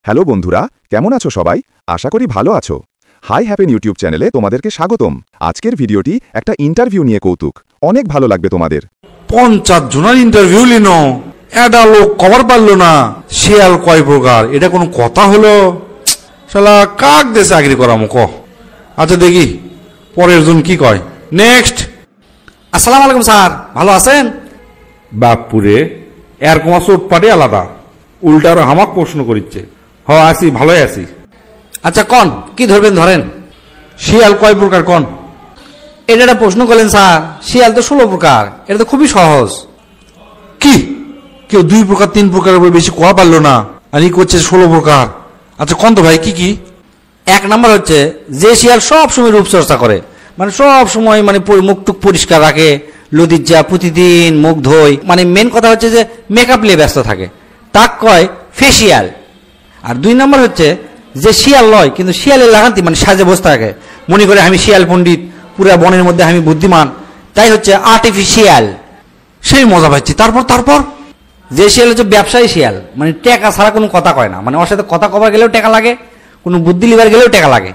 Hello বন্ধুরা, কেমন আছো সবাই? আশা করি ভালো আছো। হাই হ্যাপেন ইউটিউব চ্যানেলে তোমাদেরকে স্বাগতম। আজকের ভিডিওটি একটা ইন্টারভিউ নিয়ে কৌতুক, অনেক ভালো লাগবে তোমাদের। 50 জনের ইন্টারভিউ লিনো, এটা লোক কভার পারলো না। শিয়াল কয় প্রকার, এটা কোনো কথা হলো? শালা কাক দেশে চাকরি করা মুখ। আচ্ছা দেখি পরের জন কি কয়। নেক্সট। আসসালামু আলাইকুম স্যার, ভালো আছেন? বাপুরে, এরকম চোটপাটি আলাদা, উল্টার হামাক প্রশ্ন করিচ্ছে। হ আছি, ভালোই আছি। আচ্ছা কন, কি ধরবেন ধরেন। শিয়াল কয় প্রকার কন? এটা একটা প্রশ্ন করলেন স্যার, শিয়াল তো 16 প্রকার, এটা তো খুবই সহজ। কি কেউ 2 প্রকার 3 প্রকারের উপর বেশি কোয়া পারলো না, আর ই করছে 16 প্রকার। আচ্ছা কন তো ভাই, কি কি? 1 নম্বর হচ্ছে যে শিয়াল সব সময় রূপচর্চা করে, মানে সব সময় মানে মুখ টুক পরিষ্কার রাখে, লতিজ্জা প্রতিদিন মুখ ধোয়, মানে মেন কথা হচ্ছে যে মেকআপ নিয়ে ব্যস্ত থাকে, তাক কয় ফেসিয়াল। আর 2 নম্বর হচ্ছে যে শিয়াল লয় কিন্তু শিয়ালের লাগান্তি, মানে সাজে বসে থাকে, মনে করে আমি শিয়াল পণ্ডিত, পুরা বনের মধ্যে আমি বুদ্ধিমান, তাই হচ্ছে আর্টিফিশিয়াল। সেই মজা পাচ্ছি। তারপর তারপর যে শিয়াল হচ্ছে ব্যবসায়ী শিয়াল, মানে টাকা ছাড়া কোনো কথা কয় না, মানে ওর সাথে কথা কবার গেলেও টাকা লাগে, কোনো বুদ্ধি লিবার গেলেও টাকা লাগে।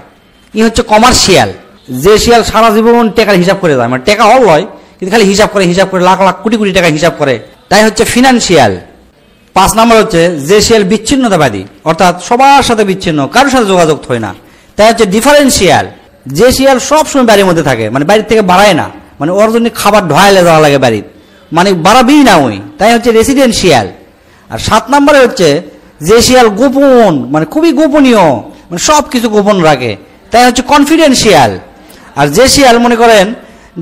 ই হচ্ছে কমার্শিয়াল। যে শিয়াল সারা জীবন টাকার হিসাব করে যায়, মানে টাকা অল হয় কিন্তু খালি হিসাব করে লাখ লাখ কোটি কোটি টাকা হিসাব করে, তাই হচ্ছে ফিনান্সিয়াল। 5 নম্বর হচ্ছে যে শিয়াল বিচ্ছিন্নতাবাদী, অর্থাৎ সবার সাথে বিচ্ছিন্ন, কারোর সাথে যোগাযোগ হয় না, তাই হচ্ছে ডিফারেন্সিয়াল। যে শিয়াল সবসময় বাড়ির মধ্যে থাকে, মানে বাড়ির থেকে বাড়ায় না, মানে ওর জন্য খাবার ঢোয়াইলে যাওয়া লাগে বাড়ির, মানে বাড়াবেই না ওই, তাই হচ্ছে রেসিডেন্সিয়াল। আর 7 নম্বরে হচ্ছে যে শিয়াল গোপন, মানে খুবই গোপনীয়, মানে সব কিছু গোপন রাখে, তাই হচ্ছে কনফিডেন্সিয়াল। আর যে শিয়াল মনে করেন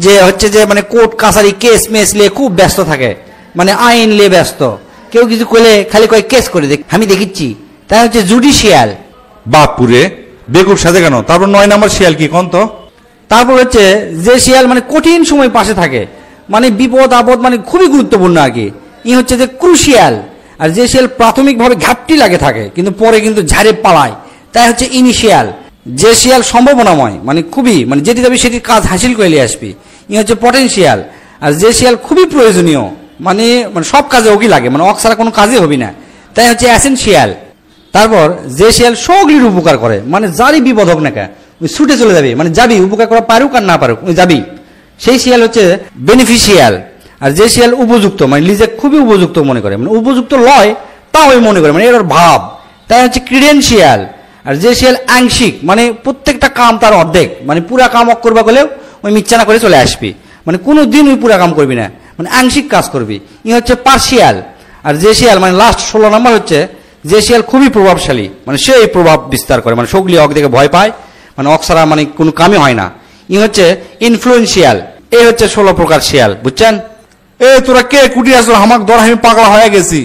যে হচ্ছে যে মানে কোর্ট কাছারি কেস মেস নিয়ে খুব ব্যস্ত থাকে, মানে আইন নিয়ে ব্যস্ত, কেউ কিছু করলে খালি কয় কেস করে দেখ, আমি দেখিচ্ছি, তাই হচ্ছে জুডিশিয়াল। বাপুরে, বেকুর সাথে কেন? তারপর 9 নম্বর শিয়াল কি কন তো? তারপর হচ্ছে যে শিয়াল মানে কঠিন সময় পাশে থাকে, মানে বিপদ আপদ মানে খুবই গুরুত্বপূর্ণ আর কি, ই হচ্ছে যে ক্রুশিয়াল। আর যে শিয়াল প্রাথমিকভাবে ঘাপটি লাগে থাকে কিন্তু পরে কিন্তু ঝাড়ে পালায়, তাই হচ্ছে ইনিশিয়াল। যে শিয়াল সম্ভাবনাময়, মানে খুবই, মানে যেটি যাবি সেটির কাজ হাসিল করে নিয়ে আসবি, ই হচ্ছে পটেনশিয়াল। আর যে শিয়াল খুবই প্রয়োজনীয়, মানে মানে সব কাজে ওকি লাগে, মানে অক ছাড়া কোনো কাজই হবি না, তাই হচ্ছে অ্যাসেনশিয়াল। তারপর যে শিয়াল সকলের উপকার করে, মানে যারই বিপদ হোক না কেন ওই ছুটে চলে যাবে, মানে যাবি, উপকার করা পারুক আর না পারুক ওই যাবি, সেই শিয়াল হচ্ছে বেনিফিশিয়াল। আর যে শিয়াল উপযুক্ত, মানে নিজে খুবই উপযুক্ত মনে করে, মানে উপযুক্ত লয় তা ওই মনে করে, মানে এর ভাব, তাই হচ্ছে ক্রিডেন্সিয়াল। আর যে শিয়াল আংশিক, মানে প্রত্যেকটা কাম তার অর্ধেক, মানে পুরা কাম অক করবা গেলেও ওই মিথ্যা না করে চলে আসবি, মানে কোনো দিন ওই পুরা কাম করবি না, মানে আংশিক কাজ করবি, ই হচ্ছে পার্সিয়াল। আর যে শিয়াল মানে লাস্ট 16 নম্বর হচ্ছে যে শিয়াল খুবই প্রভাবশালী, মানে সে প্রভাব বিস্তার করে, মানে সগলি অক দেখে ভয় পায়, মানে অক্সারা মানে কোনো কামই হয় না, ই হচ্ছে ইনফ্লুয়েন্সিয়াল। এই হচ্ছে 16 প্রকার শিয়াল, বুঝছেন? এ তোরা কে কুটি আসলো, আমাকে ধর, আমি পাগলা হয়ে গেছি।